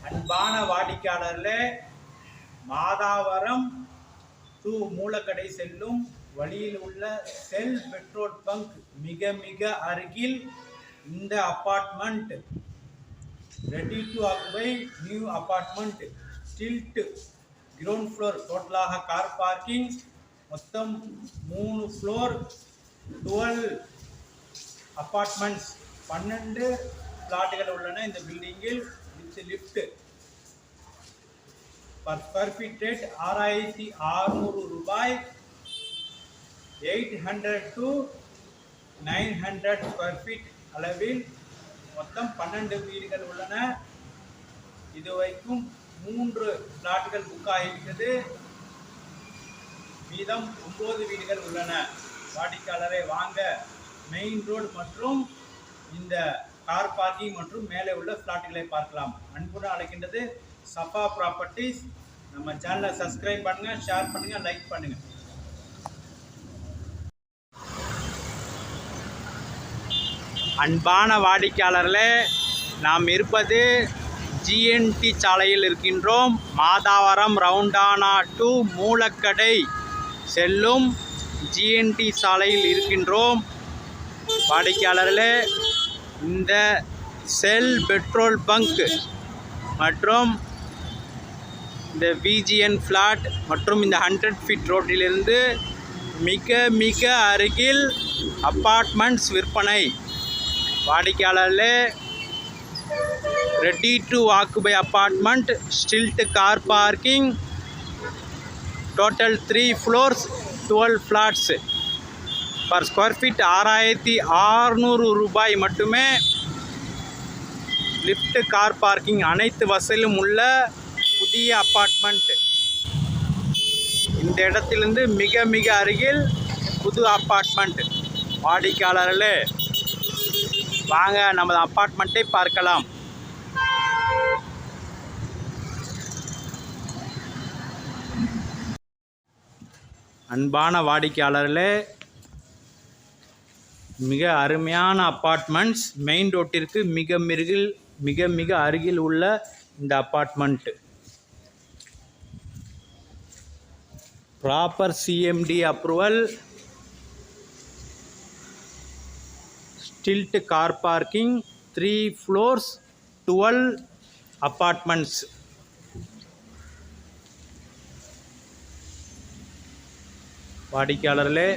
அன்பான வாடிக்கையாளர்களே, மாதாவரம் டு மூலக்கடை செல்லும் வழியில் உள்ள செல் பெட்ரோல் பங்க் மிக மிக அருகில் இந்த apartment ready to occupy new apartment ஸ்டில்ட் ground floor. டோட்டலாக கார் பார்க்கிங் மொத்தம் 3 ஃப்ளோர் 12 அபார்ட்மெண்ட்ஸ் 12 பிளாட்டுகள் உள்ளன இந்த பில்டிங்கில் with lift. Per square feet rate 6600 ரூபாய். 800 to 900 ஸ்கொயர் ஃபீட் அளவில் மொத்தம் 12 வீடுகள் உள்ளன. இதுவரைக்கும் 3 பிளாட்டுகள் புக் ஆகிவிட்டது. மீதம் 9 வீடுகள் உள்ளன. வாடிக்கையாளரை வாங்க மெயின் ரோடு மற்றும் இந்த கார் பார்க்கிங் மற்றும் மேலே உள்ள பிளாட்டுகளை பார்க்கலாம். அன்புடன் அழைக்கின்றது சஃபா ப்ராப்பர்ட்டிஸ். நம்ம சேனலை சப்ஸ்கிரைப் பண்ணுங்க, ஷேர் பண்ணுங்க, லைக் பண்ணுங்க. அன்பான வாடிக்கையாளர்களே, நாம் இருப்பது ஜிஎன்டி சாலையில் இருக்கின்றோம். மாதாவரம் ரவுண்டானா டு மூலக்கடை செல்லும் ஜிஎன்டி சாலையில் இருக்கின்றோம். வாடிக்கையாளர்களே, இந்த செல் பெட்ரோல் பங்க் மற்றும் இந்த விஜிஎன் ஃப்ளாட் மற்றும் இந்த 100 ஃபீட் ரோட்டிலிருந்து மிக மிக அருகில் அப்பார்ட்மெண்ட்ஸ் விற்பனை. வாடிக்கையாளர்களே, ready to occupy apartment, stilt car parking, total 3 floors 12 flats. Per square feet 6600 ரூபாய் மட்டுமே. லிஃப்ட், கார் பார்க்கிங் அனைத்து வசதியும் உள்ள புதிய அப்பார்ட்மெண்ட். இந்த இடத்திலிருந்து மிக மிக அருகில் புது அப்பார்ட்மெண்ட். வாடிக்கையாளர்களே, வாங்க நமது அப்பார்ட்மெண்ட்டை பார்க்கலாம். அன்பான வாடிக்கையாளர்களே, மிக அருமையான அப்பார்ட்மெண்ட்ஸ் மெயின் ரோட்டிற்கு மிக மிக அருகில் உள்ள இந்த apartment. Proper CMD approval, ஸ்டில்ட் car parking, 3 floors 12 apartments. வாடிக்கையாளர்களே,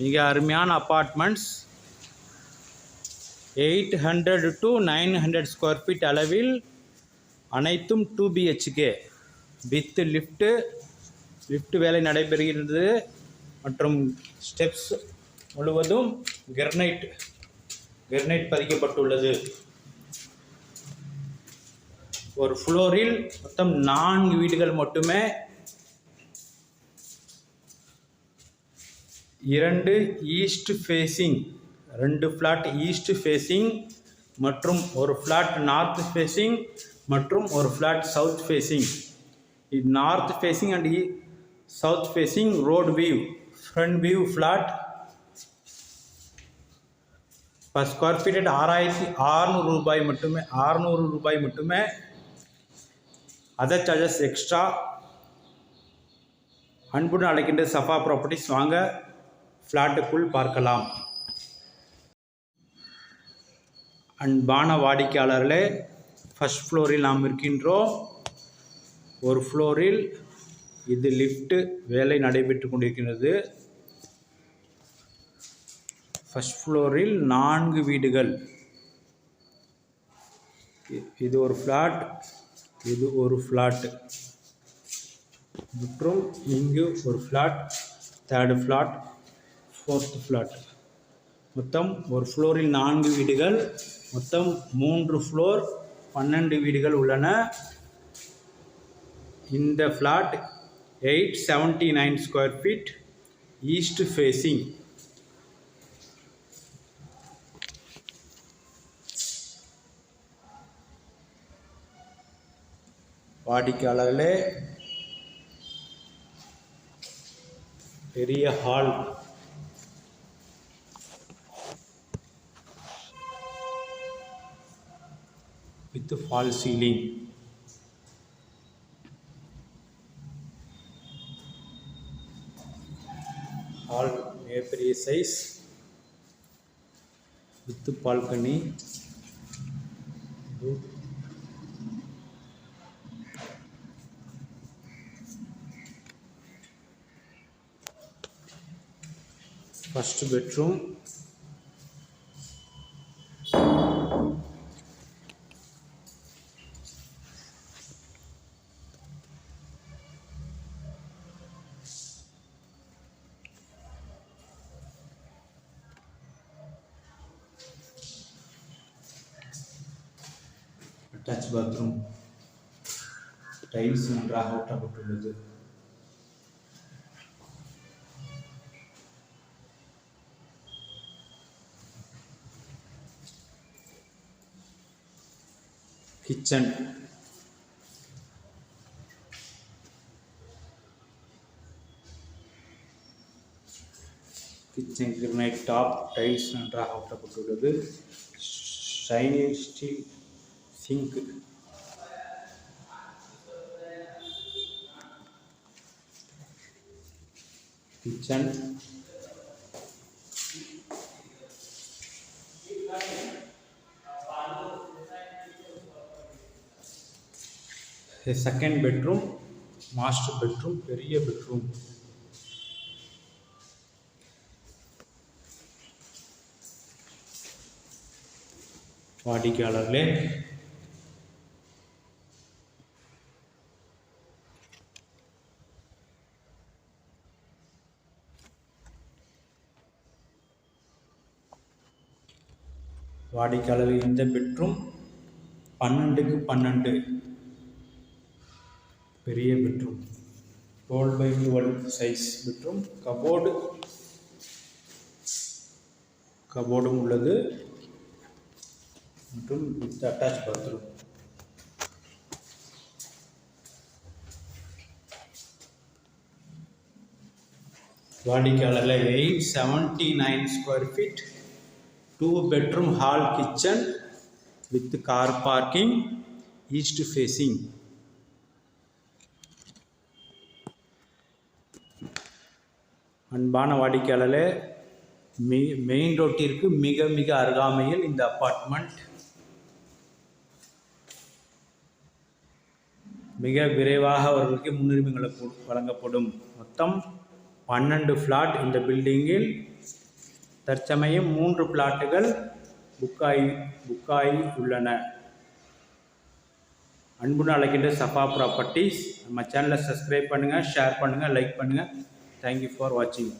மிக அருமையான அப்பார்ட்மெண்ட்ஸ் 800 to 900 ஸ்கொயர் ஃபீட் அளவில் அனைத்தும் 2 BHK வித் லிஃப்ட் வேலை நடைபெறுகிறது மற்றும் ஸ்டெப்ஸ் முழுவதும் கிரனைட் பதிக்கப்பட்டுள்ளது. ஒரு ஃப்ளோரில் மொத்தம் 4 வீடுகள் மட்டுமே. 2 east facing, 2 flat east facing மற்றும் ஒரு ஃப்ளாட் நார்த் ஃபேஸிங் மற்றும் ஒரு flat south facing. North facing and south facing road view front view flat. Per square feet 6600 ரூபாய் மட்டுமே. 600 ரூபாய் மட்டுமே. Other charges extra. அன்புடன் அழைக்கின்ற சஃபா ப்ராப்பர்ட்டிஸ். வாங்க ஃப்ளாட்டுக்குள் பார்க்கலாம். அன்பான வாடிக்கையாளர்களே, ஃபர்ஸ்ட் ஃப்ளோரில் நாம் இருக்கின்றோம். ஒரு ஃப்ளோரில் இது லிஃப்ட் வேலை நடைபெற்று கொண்டிருக்கிறது. ஃபர்ஸ்ட் ஃப்ளோரில் 4 வீடுகள். இது ஒரு ஃப்ளாட், இது ஒரு ஃப்ளாட் மற்றும் இங்கு ஒரு flat, 3rd flat, 4th flat. மொத்தம் ஒரு ஃப்ளோரில் 4 வீடுகள். மொத்தம் 3 ஃப்ளோர் 12 வீடுகள் உள்ளன. இந்த flat 879 square feet east facing. வாடிக்கையாளர்களே, பெரிய hall, with fall ceiling. Hall மிகப்பெரிய size with balcony. First bedroom, attach bathroom, tiles நன்றாக ஒட்டப்பட்டுள்ளது. Kitchen, kitchen granite top, tiles நன்றாக ஒட்டப்பட்டுள்ளது. Shining steel sink, kitchen, second bedroom, master bedroom, பெரிய bedroom. வாடிக்கையாளர்களே, இந்த பெட்ரூம் 12க்கு 12 பெரிய பெட்ரூம், 12x12 சைஸ் பெட்ரூம். கபோர்டும் உள்ளது மற்றும் வித் அட்டாச் பாத்ரூம். வாடிக்கையாளர்களே, 879 square feet, 2 bedroom hall kitchen with car parking, east facing. அன்பான வாடிக்கையாளர்களே, மெயின் ரோட்டிற்கு மிக மிக அருகாமையில் இந்த அப்பார்ட்மெண்ட். மிக விரைவாக அவர்களுக்கு முன்னுரிமைகள் வழங்கப்படும். மொத்தம் 12 ஃப்ளாட் இந்த பில்டிங்கில். தற்சமயம் 3 பிளாட்டுகள் புக்காகி உள்ளன. அன்புடன் அழைக்கின்ற சஃபா ப்ராப்பர்ட்டிஸ். நம்ம சேனலை சப்ஸ்கிரைப் பண்ணுங்கள், ஷேர் பண்ணுங்கள், லைக் பண்ணுங்கள். தேங்க்யூ ஃபார் வாட்சிங்.